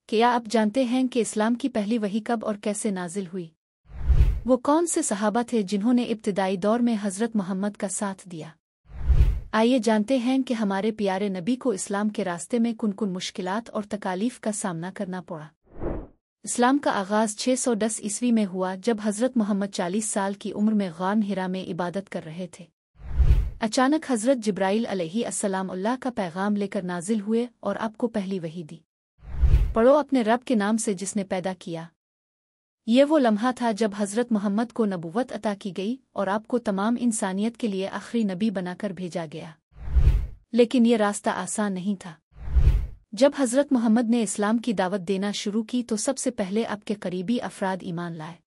क्या आप जानते हैं कि इस्लाम की पहली वही कब और कैसे नाजिल हुई? वो कौन से सहाबा थे जिन्होंने इब्तिदाई दौर में हज़रत मोहम्मद का साथ दिया? आइए जानते हैं कि हमारे प्यारे नबी को इस्लाम के रास्ते में कुन-कुन मुश्किलात और तकालीफ का सामना करना पड़ा। इस्लाम का आगाज़ 610 ईस्वी में हुआ जब हज़रत मोहम्मद 40 साल की उम्र में गार हिरा में इबादत कर रहे थे। अचानक हज़रत जिब्राईल अलैहिस्सलाम अल्लाह का पैगाम लेकर नाजिल हुए और आपको पहली वही दी। पढ़ो अपने रब के नाम से जिसने पैदा किया। ये वो लम्हा था जब हज़रत मोहम्मद को नबूवत अता की गई और आपको तमाम इंसानियत के लिए आखिरी नबी बनाकर भेजा गया। लेकिन ये रास्ता आसान नहीं था। जब हज़रत मोहम्मद ने इस्लाम की दावत देना शुरू की तो सबसे पहले आपके करीबी अफराद ईमान लाए।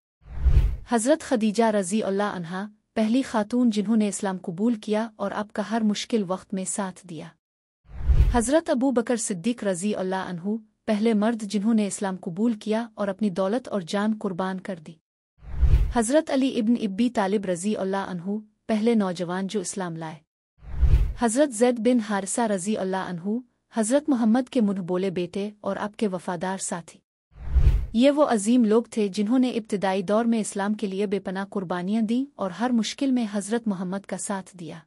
हज़रत खदीजा रज़ी अल्लाह अन्हा पहली खातून जिन्होंने इस्लाम कबूल किया और आपका हर मुश्किल वक्त में साथ दिया। हज़रत अबू बकर सिद्दीक़ रज़ी अल्लाह अन्हु पहले मर्द जिन्होंने इस्लाम कबूल किया और अपनी दौलत और जान कुर्बान कर दी। हज़रत अली इब्न अबी तालिब रज़ी अल्लाह अन्हु पहले नौजवान जो इस्लाम लाए। हज़रत ज़ैद बिन हारिसा रज़ी अल्लाह अन्हु हज़रत मोहम्मद के मुँह बोले बेटे और आपके वफ़ादार साथी। ये वो अजीम लोग थे जिन्होंने इब्तिदाई दौर में इस्लाम के लिए बेपनाह कुर्बानियाँ दी और हर मुश्किल में हज़रत मोहम्मद का साथ दिया।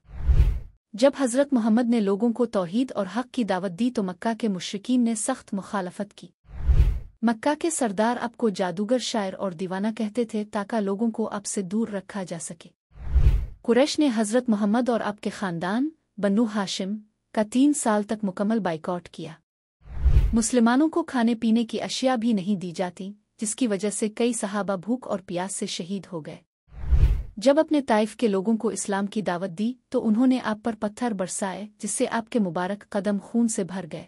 जब हज़रत मोहम्मद ने लोगों को तौहीद और हक़ की दावत दी तो मक्का के मुश्रिकीन ने सख्त मुखालफत की। मक्का के सरदार आपको जादूगर, शायर और दीवाना कहते थे ताकि लोगों को आपसे दूर रखा जा सके। कुरैश ने हज़रत मोहम्मद और आपके ख़ानदान बन्नू हाशिम का 3 साल तक मुकम्मल बाइकॉट किया। मुसलमानों को खाने पीने की अशिया भी नहीं दी जाती, जिसकी वजह से कई सहाबा भूख और प्यास से शहीद हो गए। जब अपने ताइफ के लोगों को इस्लाम की दावत दी तो उन्होंने आप पर पत्थर बरसाए जिससे आपके मुबारक कदम खून से भर गए।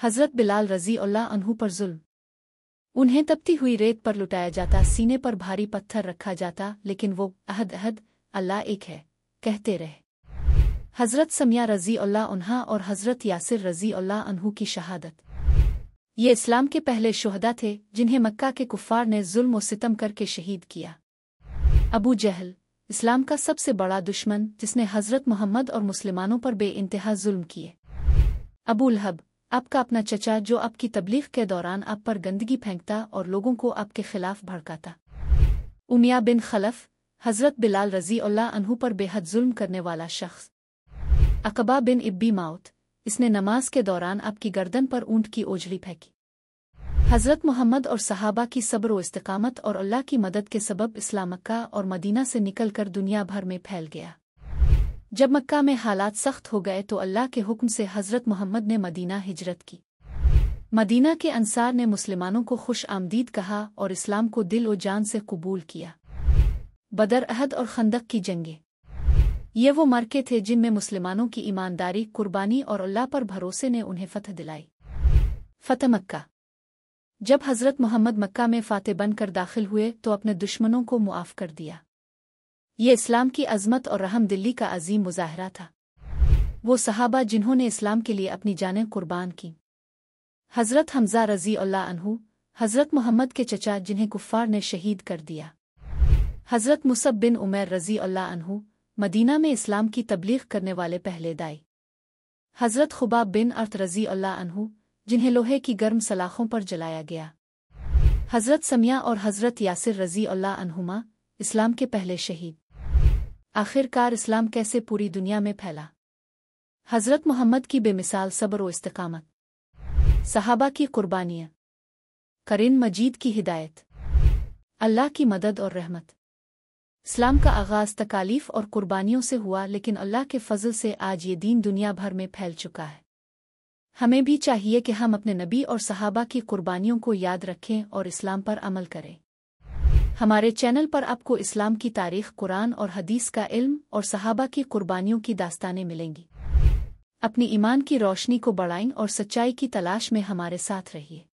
हज़रत बिलाल रज़ी अल्लाह अन्हु पर जुल्म। उन्हें तपती हुई रेत पर लुटाया जाता, सीने पर भारी पत्थर रखा जाता, लेकिन वो अहद अहद अल्लाह एक है कहते रहे। हज़रत समिया रज़ी अल्लाह अन्हा और हज़रत यासिर रज़ी अल्लाह अन्हु की शहादत। ये इस्लाम के पहले शुहदा थे जिन्हें मक्का के कुफ़ार ने जुल्म और सितम करके शहीद किया। अबू जहल इस्लाम का सबसे बड़ा दुश्मन जिसने हज़रत मोहम्मद और मुसलमानों पर बेइंतहा जुल्म किए। अबू लहब आपका अपना चचा जो आपकी तबलीग के दौरान आप पर गंदगी फेंकता और लोगों को आपके खिलाफ भड़काता। उमैया बिन खलफ हज़रत बिलाल रज़ी अल्लाह अन्हु पर बेहद जुल्म करने वाला शख्स। अक़बा बिन इब्बी माउत इसने नमाज के दौरान आपकी गर्दन पर ऊंट की ओझली फेंकी। हज़रत मोहम्मद और सहाबा की सब्र व इस्तिक़ामत और अल्लाह की मदद के सबब इस्लाम मक्का और मदीना से निकलकर दुनिया भर में फैल गया। जब मक्का में हालात सख्त हो गए तो अल्लाह के हुक्म से हज़रत मोहम्मद ने मदीना हिजरत की। मदीना के अंसार ने मुसलमानों को खुश आमदीद कहा और इस्लाम को दिल व जान से कबूल किया। बदर, अहद और खंदक की जंगें ये वो मरके थे जिनमें मुसलमानों की ईमानदारी, कुर्बानी और अल्लाह पर भरोसे ने उन्हें फतह दिलाई। फतह मक्का जब हज़रत मोहम्मद मक्का में फ़ाते बनकर दाखिल हुए तो अपने दुश्मनों को मुआफ़ कर दिया। ये इस्लाम की अज़मत और रहमदिली का अजीम मुज़ाहरा था। वो सहाबा जिन्होंने इस्लाम के लिए अपनी जानें कुर्बान की। हज़रत हमज़ा रज़ी अल्लाह अन्हु हज़रत मोहम्मद के चचा जिन्हें कुफ़ार ने शहीद कर दिया। हज़रत मुसब बिन उमैर रज़ी अल्लाह अन्हु मदीना में इस्लाम की तबलीग करने वाले पहले दाई। हज़रत खुबाब बिन अर्त रज़ी अल्लाह अन्हु जिन्हें लोहे की गर्म सलाखों पर जलाया गया। हज़रत समिया और हज़रत यासिर रज़ी अल्लाह अन्हुमा इस्लाम के पहले शहीद। आखिरकार इस्लाम कैसे पूरी दुनिया में फैला? हज़रत मोहम्मद की बेमिसाल सब्र व इस्तिक़ामत, सहाबा की कुर्बानियाँ, कुरान मजीद की हिदायत, अल्लाह की मदद और रहमत। इस्लाम का आगाज़ तकालीफ और कुर्बानियों से हुआ, लेकिन अल्लाह के फ़ज़ल से आज ये दीन दुनिया भर में फैल चुका है। हमें भी चाहिए कि हम अपने नबी और सहाबा की कुर्बानियों को याद रखें और इस्लाम पर अमल करें। हमारे चैनल पर आपको इस्लाम की तारीख़, कुरान और हदीस का इल्म और सहाबा की कुर्बानियों की दास्तानें मिलेंगी। अपनी ईमान की रोशनी को बढ़ाएं और सच्चाई की तलाश में हमारे साथ रहिए।